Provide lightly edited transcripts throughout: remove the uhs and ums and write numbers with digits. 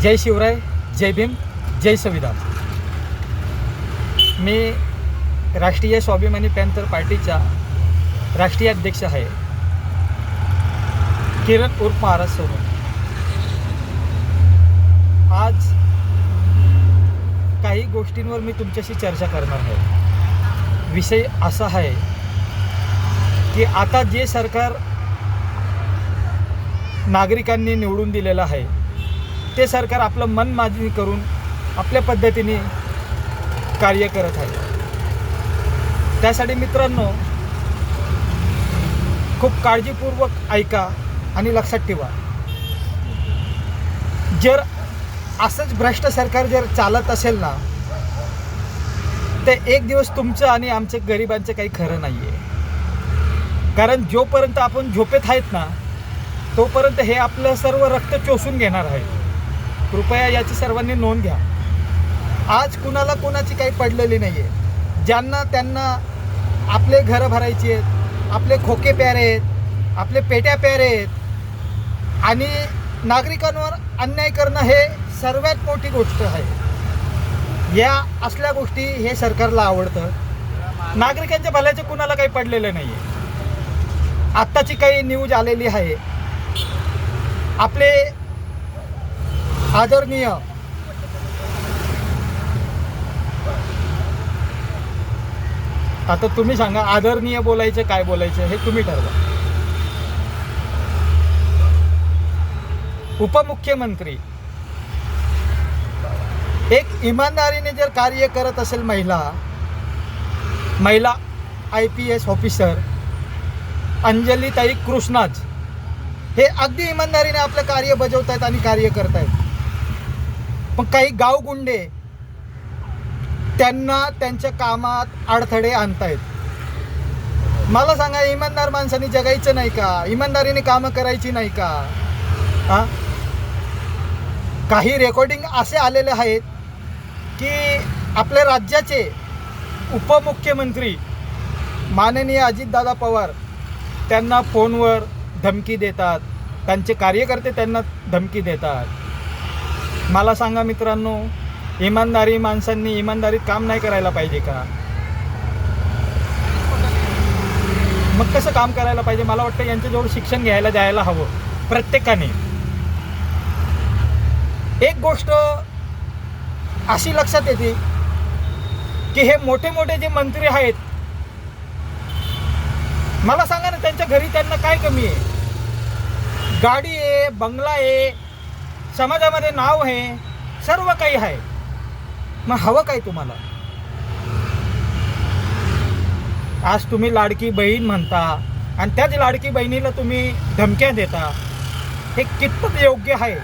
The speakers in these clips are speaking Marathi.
जय शिवराय, जय भीम, जय संविधान. मी राष्ट्रीय स्वाभिमानी पॅंथर पार्टीचा राष्ट्रीय अध्यक्ष आहे, किरण उर्फ महाराज सोनवणे. आज काही गोष्टींवर मी तुमच्याशी चर्चा करणार आहे. विषय असा आहे की आता जे सरकार नागरिकांनी निवडून दिलेलं आहे ते सरकार आपलं मनमानी करून आपल्या पद्धतीने कार्य करत आहे. त्यासाठी मित्रांनो, खूप काळजीपूर्वक ऐका आणि लक्षात ठेवा. जर असंच भ्रष्ट सरकार जर चालत असेल ना, तर एक दिवस तुमचं आणि आमच्या गरिबांचं काही खरं नाही आहे. कारण जोपर्यंत आपण झोपेत आहेत ना, तोपर्यंत हे आपलं सर्व रक्त चोसून घेणार आहे. कृपया याची सर्वांनी नोंद घ्या. आज कुणाला कोणाची काही पडलेली नाही आहे. ज्यांना त्यांना आपले घरं भरायची आहेत, आपले खोके प्यारे आहेत, आपले पेट्या प्यारे आहेत आणि नागरिकांवर अन्याय करणं हे सर्वात मोठी गोष्ट आहे. या असल्या गोष्टी हे सरकारला आवडतं. नागरिकांच्या भल्याचे कुणाला काही पडलेलं नाही आहे. आत्ताची काही न्यूज आलेली आहे. आपले आदरणीय आता तुम्ही सांगा, आदरणीय बोलायचं काय बोलायचं हे तुम्ही ठरवा. उपमुख्यमंत्री एक इमानदारीने जर कार्य करत असेल, महिला IPS ऑफिसर अंजलीताई कृष्णाज हे अगदी इमानदारीने आपलं कार्य बजावत आहेत आणि कार्य करत आहेत. पण काही गावगुंडे त्यांना त्यांच्या कामात अडथळे आणतायत. मला सांगा, इमानदार माणसांनी जगायचं नाही का? इमानदारीने कामं करायची नाही का? हां, काही रेकॉर्डिंग असे आलेले आहेत की आपल्या राज्याचे उपमुख्यमंत्री माननीय अजितदादा पवार त्यांना फोनवर धमकी देतात, त्यांचे कार्यकर्ते त्यांना धमकी देतात. मला सांगा मित्रांनो, इमानदारी माणसांनी इमानदारीत काम नाही करायला पाहिजे का? मग कसं काम करायला पाहिजे? मला वाटतं यांच्याजवळ शिक्षण घ्यायला जायला हवं प्रत्येकाने. एक गोष्ट अशी लक्षात येते की हे मोठे मोठे जे मंत्री आहेत, मला सांगा ना, त्यांच्या घरी त्यांना काय कमी आहे? गाडी आहे, बंगला आहे, समाजामध्ये नाव आहे, सर्व काही आहे. मग हवं काय तुम्हाला? आज तुम्ही लाडकी बहीण म्हणता आणि त्याच लाडकी बहिणीला तुम्ही धमक्या देता. हे कितपत योग्य आहे?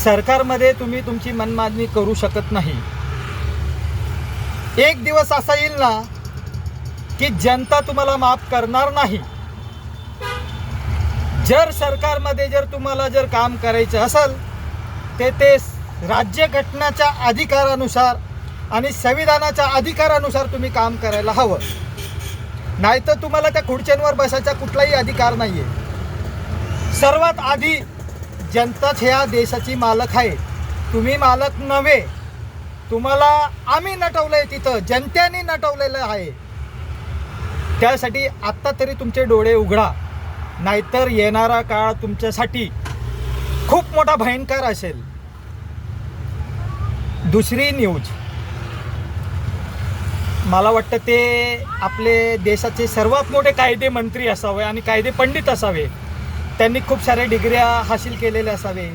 सरकारमध्ये तुम्ही तुमची मनमानी करू शकत नाही. एक दिवस असा येईल ना की जनता तुम्हाला माफ करणार नाही. जर सरकारमध्ये जर तुम्हाला जर काम करायचं असेल ते राज्यघटनेच्या अधिकारानुसार आणि संविधानाच्या अधिकारानुसार तुम्ही काम करायला हवं. नाहीतर तुम्हाला त्या खुर्च्यांवर बसायचा कुठलाही अधिकार नाही आहे. सर्वात आधी जनताच ह्या देशाची मालक आहे, तुम्ही मालक नव्हे. तुम्हाला आम्ही नटवलं आहे, तिथं जनतेने नटवलेलं आहे. त्यासाठी आत्ता तरी तुमचे डोळे उघडा, नाहीतर येणारा काळ तुमच्यासाठी खूप मोठा भयंकर असेल. दुसरी न्यूज, मला वाटतं ते आपले देशाचे सर्वात मोठे कायदे मंत्री असावे आणि कायदे पंडित असावे. त्यांनी खूप साऱ्या डिग्र्या हासिल केलेल्या असावे.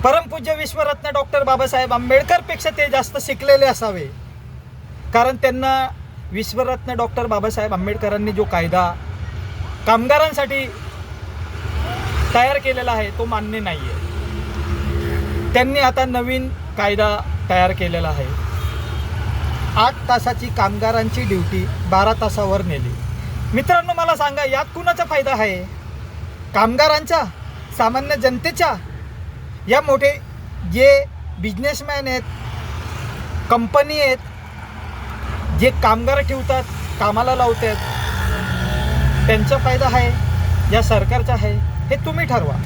परमपूज्य विश्वरत्न डॉक्टर बाबासाहेब आंबेडकरपेक्षा ते जास्त शिकलेले असावे. कारण त्यांना विश्वरत्न डॉक्टर बाबासाहेब आंबेडकरांनी जो कायदा कामगारांसाठी तयार केलेला आहे तो मान्य नाही आहे. त्यांनी आता नवीन कायदा तयार केलेला आहे. 8 तासाची कामगारांची ड्युटी 12 तासावर नेली. मित्रांनो, मला सांगा, यात कुणाचा फायदा आहे? कामगारांचा, सामान्य जनतेच्या? या मोठे जे बिझनेसमॅन आहेत, कंपनी आहेत, जे कामगार ठेवतात, कामाला लावतात, त्यांचा फायदा आहे या सरकारचं आहे हे तुम्ही ठरवा.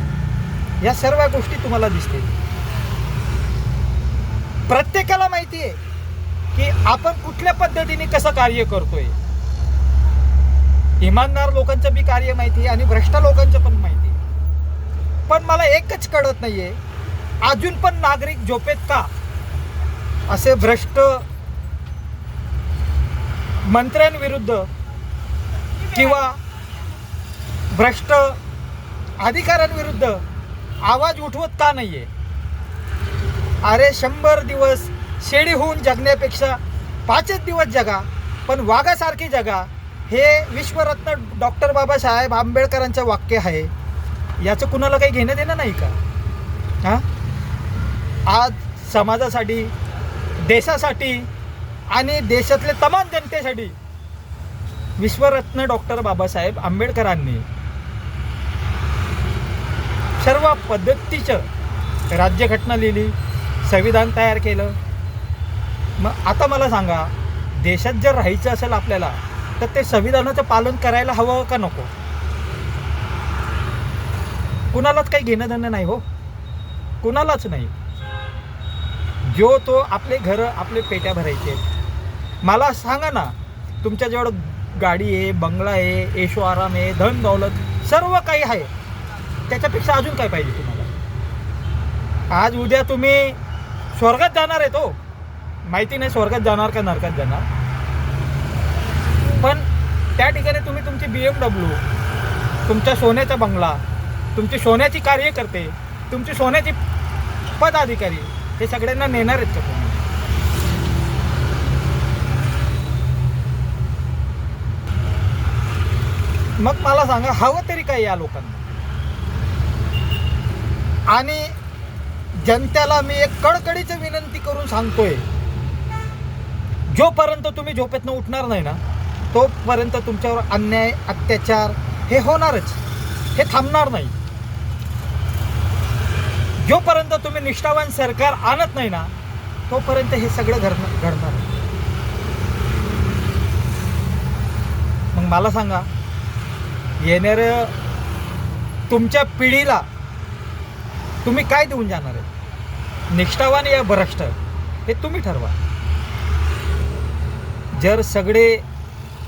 या सर्व गोष्टी तुम्हाला दिसतील. प्रत्येकाला माहिती आहे की आपण कुठल्या पद्धतीने कसं कार्य करतोय. इमानदार लोकांचं बी कार्य माहिती आहे आणि भ्रष्ट लोकांचं पण माहिती आहे. पण मला एकच कळत नाहीये, अजून पण नागरिक झोपेत का असे भ्रष्ट मंत्र्यांविरुद्ध किंवा भ्रष्ट अधिकाऱ्यांविरुद्ध आवाज उठवत का नाहीये. अरे 100 दिवस शेळी होऊन जगण्यापेक्षा 5च दिवस जगा, पण वाघासारखी जगा. हे विश्वरत्न डॉक्टर बाबासाहेब आंबेडकरांचं वाक्य आहे. याचं कुणाला काही घेणं देणं नाही का? हां, आज समाजासाठी, देशासाठी आणि देशातले तमाम जनतेसाठी विश्वरत्न डॉक्टर बाबासाहेब आंबेडकरांनी सर्व पद्धतीचं राज्यघटना लिहिली, संविधान तयार केलं. मग आता मला सांगा, देशात जर राहायचं असेल आपल्याला तर ते संविधानाचं पालन करायला हवं का नको? कुणालाच काही घेणं देणं नाही हो, कुणालाच नाही. जो तो आपले घरं, आपले पेट्या भरायचे. मला सांगा ना, तुमच्याजवळ गाडी आहे, बंगला आहे, ऐशो आराम आहे, धन दौलत सर्व काही आहे, त्याच्यापेक्षा अजून काय पाहिजे तुम्हाला? आज उद्या तुम्ही स्वर्गात जाणार आहे, तो माहिती नाही स्वर्गात जाणार का नरकात जाणार. पण त्या ठिकाणी तुम्ही तुमची BMW, तुमच्या सोन्याचा बंगला, तुमची सोन्याची कार्यकर्ते, तुमची सोन्याची पदाधिकारी हे सगळ्यांना नेणार आहेत का तुम्ही? मग मला सांगा, हवं तरी काय या लोकांना? आणि जनतेला मी एक कडकडीची विनंती करून सांगतोय, जोपर्यंत तुम्ही झोपेतनं उठणार नाही ना, तोपर्यंत तुमच्यावर अन्याय, अत्याचार हे होणारच, हे थांबणार नाही. जोपर्यंत तुम्ही निष्ठावान सरकार आणत नाही ना, तोपर्यंत हे सगळं घडणार. मग मला सांगा, येणाऱ्या तुमच्या पिढीला तुम्ही काय देऊन जाणार आहे? निष्ठावान या भ्रष्ट हे तुम्ही ठरवा. जर सगळे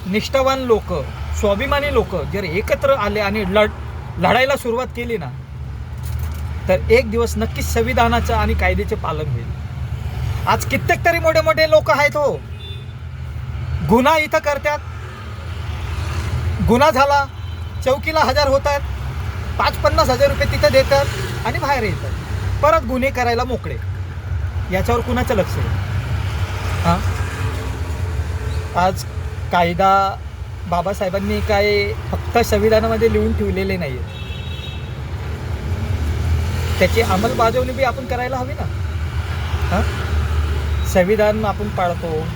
निष्ठावान लोक, स्वाभिमानी लोक जर एकत्र आले आणि लढायला सुरुवात केली ना, तर एक दिवस नक्कीच संविधानाचं आणि कायद्याचे पालन होईल. आज कित्येक तरी मोठे मोठे लोक आहेत हो, गुन्हा इथं करतात, गुन्हा झाला चौकीला हजर होतात, 5-50 हजार रुपये तिथं देतात आणि बाहेर येतात, परत गुन्हे करायला मोकळे. याच्यावर कुणाचं लक्ष आहे? हां, आज कायदा बाबासाहेबांनी काय फक्त संविधानामध्ये लिहून ठेवलेले नाही आहे, त्याची अंमलबजावणी बी आपण करायला हवी ना. हां, संविधान आपण पाळतो,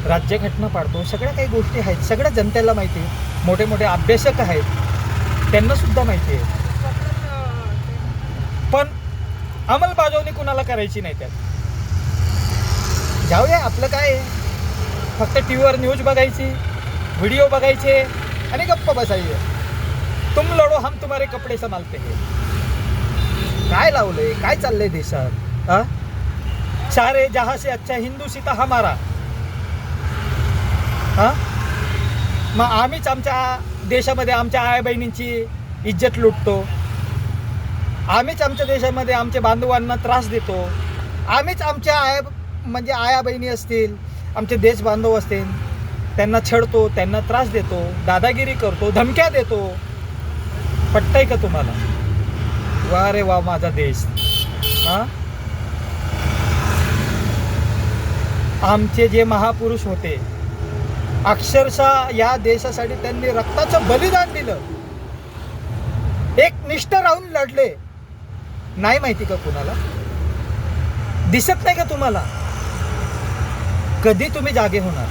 राज्यघटना पाळतो, सगळ्या काही गोष्टी आहेत, सगळ्या जनतेला माहिती आहे. मोठे मोठे अभ्यासक आहेत, त्यांना सुद्धा माहिती आहे. पण अंमलबजावणी कुणाला करायची नाही. त्यात जाऊया, आपलं काय आहे, फक्त टीव्हीवर न्यूज बघायची, व्हिडिओ बघायचे आणि गप्प बसायचे. तुम लढो हम तुम्हारे कपडे संभालते हैं. काय लावलंय, काय चाललंय देशात? हां, सारे जहां से अच्छा हिंदू सीता हमारा. हां, मग आम्हीच आमच्या देशामध्ये आमच्या आया बहिणींची इज्जत लुटतो, आम्हीच आमच्या देशामध्ये आमच्या बांधवांना त्रास देतो, आम्हीच आमच्या आया बहिणी असतील, आमचे देश बांधव असतील, त्यांना छळतो, त्यांना त्रास देतो, दादागिरी करतो, धमक्या देतो. पटतंय का तुम्हाला? वा रे वा माझा देश. हां, आमचे जे महापुरुष होते, अक्षरशः या देशासाठी त्यांनी रक्ताचं बलिदान दिलं, एक निष्ठ राहून लढले. नाही माहिती का कुणाला? दिसत नाही का तुम्हाला? कधी तुम्ही जागे होणार?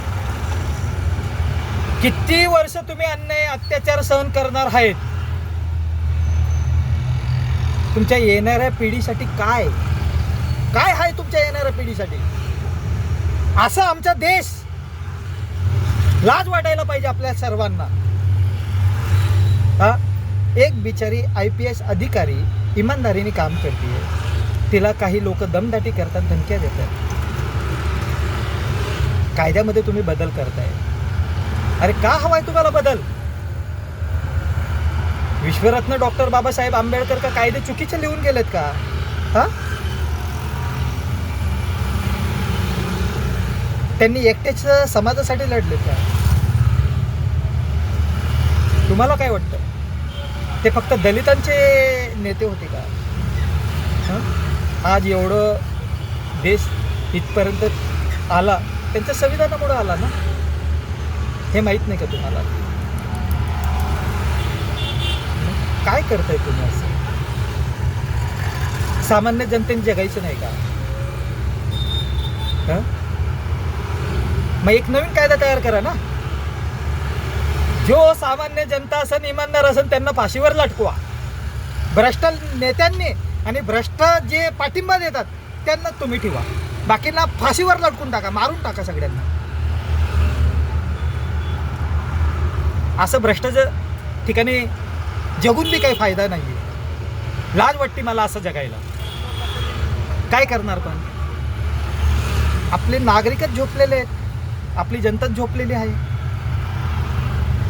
किती वर्ष तुम्ही अन्याय अत्याचार सहन करणार आहेत? तुमच्या येणाऱ्या पिढीसाठी काय काय आहे? तुमच्या येणाऱ्या पिढीसाठी असा आमचा देश, लाज वाटायला पाहिजे आपल्या सर्वांना. हा, एक बिचारी IPS अधिकारी इमानदारीने काम करते, तिला काही लोक दमदाटी करतात, धमक्या देतात. कायद्यामध्ये तुम्ही बदल करताय. अरे का हवाय तुम्हाला बदल? विश्वरत्न डॉक्टर बाबासाहेब आंबेडकर का कायदे चुकीचे लिहून गेलेत का? हा, त्यांनी एकटेच समाजासाठी लढलेत का? तुम्हाला काय वाटतं? ते फक्त दलितांचे नेते होते का? आज एवढं देश इथपर्यंत आला त्यांच्या संविधानामुळे आला ना. हे माहीत नाही का तुम्हाला? काय करताय तुम्ही असं? सामान्य जनतेने जगायचं नाही का? मग एक नवीन कायदा तयार करा ना. जो सामान्य जनता असन, इमानदार असन, त्यांना फाशीवर लटकवा. भ्रष्ट नेत्यांनी आणि भ्रष्ट जे पाठिंबा देतात त्यांना तुम्ही ठेवा. बाकींना फाशीवर लटकून टाका, मारून टाका सगळ्यांना. असं भ्रष्टाच्या ठिकाणी जगून बी काही फायदा नाही आहे. लाज वाटते मला असं जगायला. काय करणार? पण आपले नागरिकच झोपलेले आहेत, आपली जनताच झोपलेली आहे.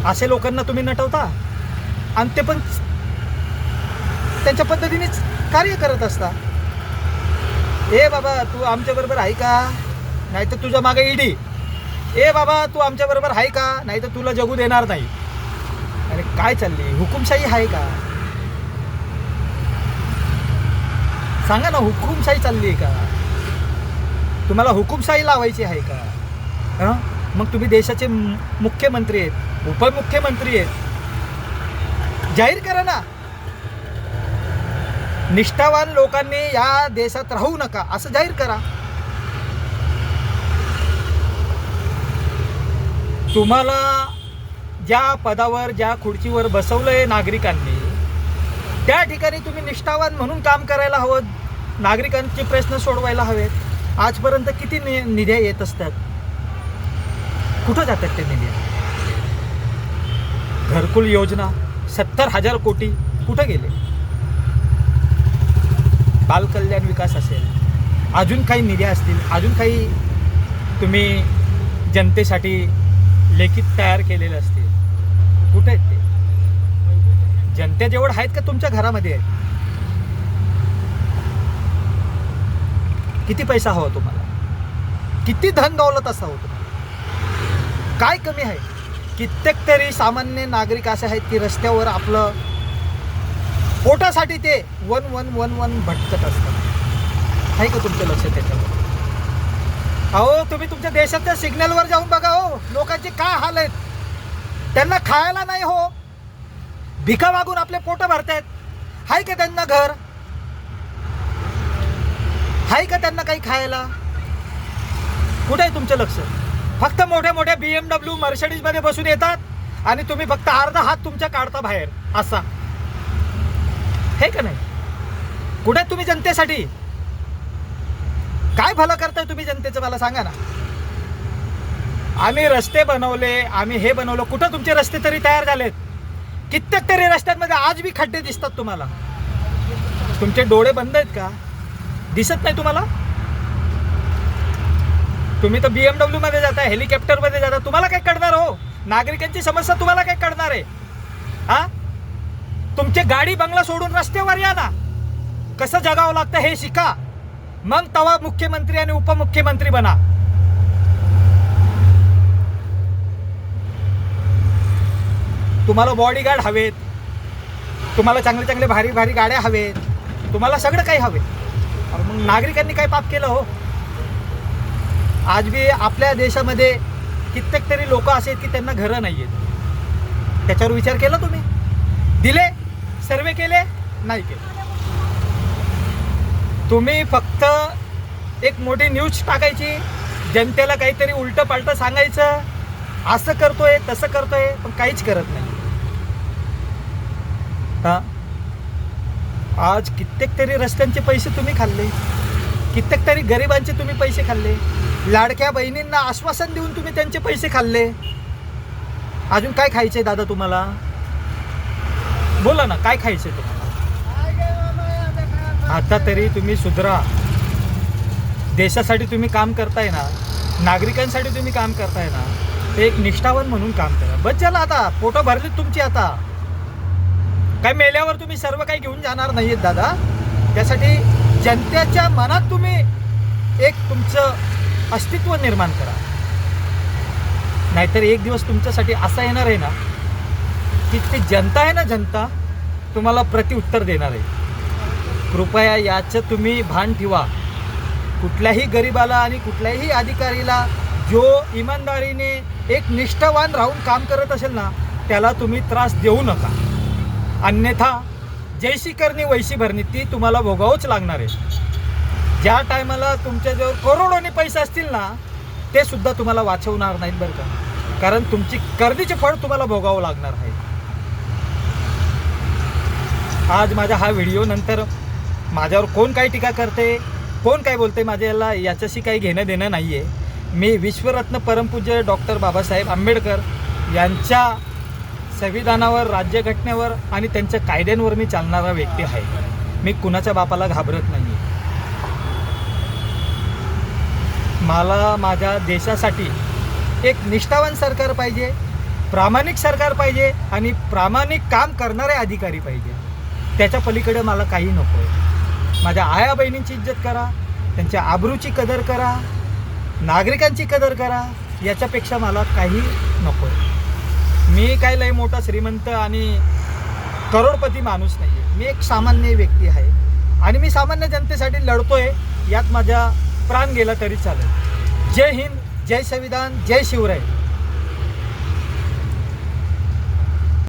असे लोकांना तुम्ही नटवता आणि ते पण त्यांच्या पद्धतीनेच कार्य करत असता. ए बाबा तू आमच्याबरोबर आहे का? नाही तर तुझ्या मागे ईडी. ए बाबा तू आमच्याबरोबर आहे का? नाही तर तुला जगू देणार नाही. अरे काय चालली? हुकुमशाही आहे का? सांगा ना, हुकुमशाही चालली आहे का? तुम्हाला हुकुमशाही लावायची आहे का? मग तुम्ही देशाचे मुख्यमंत्री आहेत, उपमुख्यमंत्री आहेत, जाहीर करा ना. निष्ठावान लोकांनी या देशात राहू नका असं जाहीर करा. तुम्हाला ज्या पदावर, ज्या खुर्चीवर बसवलंय नागरिकांनी, त्या ठिकाणी तुम्ही निष्ठावान म्हणून काम करायला हवं. नागरिकांचे प्रश्न सोडवायला हवेत. आजपर्यंत किती निध्या येत असतात? कुठं जातात ते निधी? घरकुल योजना 70,000 कोटी कुठं गेले? बालकल्याण विकास असेल, अजून काही निधी असतील, अजून काही तुम्ही जनतेसाठी लेखित तयार केलेले असतील, कुठे आहेत ते? जनतेजवळ आहेत का तुमच्या घरामध्ये आहेत? किती पैसा हवा तुम्हाला? किती धन दौलत असावं तुम्हाला? काय कमी आहे? कित्येक तरी सामान्य नागरिक असे आहेत की रस्त्यावर आपलं पोटासाठी ते वन भटकत असतात. आहे का तुमचं लक्ष त्याच्यावर? अहो तुम्ही तुमच्या देशाच्या सिग्नलवर जाऊन बघा. हो लोकांचे काय हाल आहेत. त्यांना खायला नाही हो, भिका मागून आपले पोट भरतायत. आहे का त्यांना घर? आहे का त्यांना काही खायला? कुठे आहे तुमचं लक्ष? फक्त मोठ्या मोठ्या BMW मर्सिडीज मध्ये बसून येतात आणि तुम्ही फक्त अर्धा हात तुमच्या काढता बाहेर असा. हे का नाही? कुठे तुम्ही जनतेसाठी काय भलं करताय तुम्ही जनतेचं? मला सांगा ना. आम्ही रस्ते बनवले, आम्ही हे बनवलं. कुठं तुमचे रस्ते तरी तयार झालेत? कित्येक तरी रस्त्यांमध्ये आज बी खड्डे दिसतात तुम्हाला. तुमचे डोळे बंद आहेत का? दिसत नाही तुम्हाला? तुम्ही तर BMW मध्ये जाता, हेलिकॉप्टर मध्ये जाता. तुम्हाला काय कळणार हो? नागरिकांची समस्या तुम्हाला काय कळणार आहे? हा, तुमचे गाडी बंगला सोडून रस्त्यावर या ना. कसं जगावं लागतं हे शिका. मग तवा मुख्यमंत्री आणि उपमुख्यमंत्री बना. तुम्हाला बॉडीगार्ड हवेत, तुम्हाला चांगले चांगले भारी भारी गाड्या हवेत, तुम्हाला सगळं काही हवे. मग नागरिकांनी काय पाप केलं हो? आज बी आपल्या देशामध्ये कित्येक तरी लोक असे आहेत की त्यांना घरं नाही आहेत. त्याच्यावर विचार केला तुम्ही? दिले? सर्वे केले? नाही केले. तुम्ही फक्त एक मोठी न्यूज टाकायची, जनतेला काहीतरी उलटं पालटं सांगायचं, असं करतोय तसं करतोय, पण काहीच करत नाही. हा, आज कित्येक तरी रस्त्यांचे पैसे तुम्ही खाल्ले, कित्येक तरी गरिबांचे तुम्ही पैसे खाल्ले, लाडक्या बहिणींना आश्वासन देऊन तुम्ही त्यांचे पैसे खाल्ले. अजून काय खायचे दादा तुम्हाला? बोला ना, काय खायचं तुम्हाला? आता तरी तुम्ही सुधरा. देशासाठी तुम्ही काम करताय ना, नागरिकांसाठी तुम्ही काम करताय ना, ते एक निष्ठावान म्हणून काम करा. बस झालं, आता पोटं भरली तुमची. आता काय मेल्यावर तुम्ही सर्व काही घेऊन जाणार नाही आहेत दादा. त्यासाठी जनतेच्या मनात तुम्ही एक तुमचं अस्तित्व निर्माण करा. नाहीतर एक दिवस तुमच्यासाठी असा येणार आहे ना की ती जनता आहे ना, जनता तुम्हाला प्रतिउत्तर देणार आहे. कृपया याचं तुम्ही भान ठेवा. कुठल्याही गरिबाला आणि कुठल्याही अधिकारीला जो इमानदारीने एक निष्ठावान राहून काम करत असेल ना, त्याला तुम्ही त्रास देऊ नका. अन्यथा जैशी करणी वैशी भरणी ती तुम्हाला भोगावंच लागणार आहे. ज्या टायमाला तुमच्याजवळ करोडोनी पैसे असतील ना, ते सुद्धा तुम्हाला वाचवणार नाहीत बरं का. कारण तुमची करणीचे फळ तुम्हाला भोगावं लागणार आहे. आज माझा हा व्हिडिओ नंतर माझ्यावर कोण काय टीका करते, कोण काय बोलते, माझ्याला याच्याशी काही घेणं देणं नाही आहे. मी विश्वरत्न परमपूज्य डॉक्टर बाबासाहेब आंबेडकर यांच्या संविधानावर, राज्यघटनेवर आणि त्यांच्या कायद्यांवर मी चालणारा व्यक्ती आहे. मी कुणाच्या बापाला घाबरत नाही. मला माझ्या देशासाठी एक निष्ठावान सरकार पाहिजे, प्रामाणिक सरकार पाहिजे आणि प्रामाणिक काम करणारे अधिकारी पाहिजे. त्याच्या पलीकडे मला काही नको आहे. माझ्या आया बहिणींची इज्जत करा, त्यांच्या आबरूची कदर करा, नागरिकांची कदर करा. याच्यापेक्षा मला काही नको आहे. मी काय लय मोठा श्रीमंत आणि करोडपती माणूस नाही आहे. मी एक सामान्य व्यक्ती आहे आणि मी सामान्य जनतेसाठी लढतोय. यात माझा प्राण गेला तरी चालेल. जय हिंद, जय संविधान, जय शिवराय.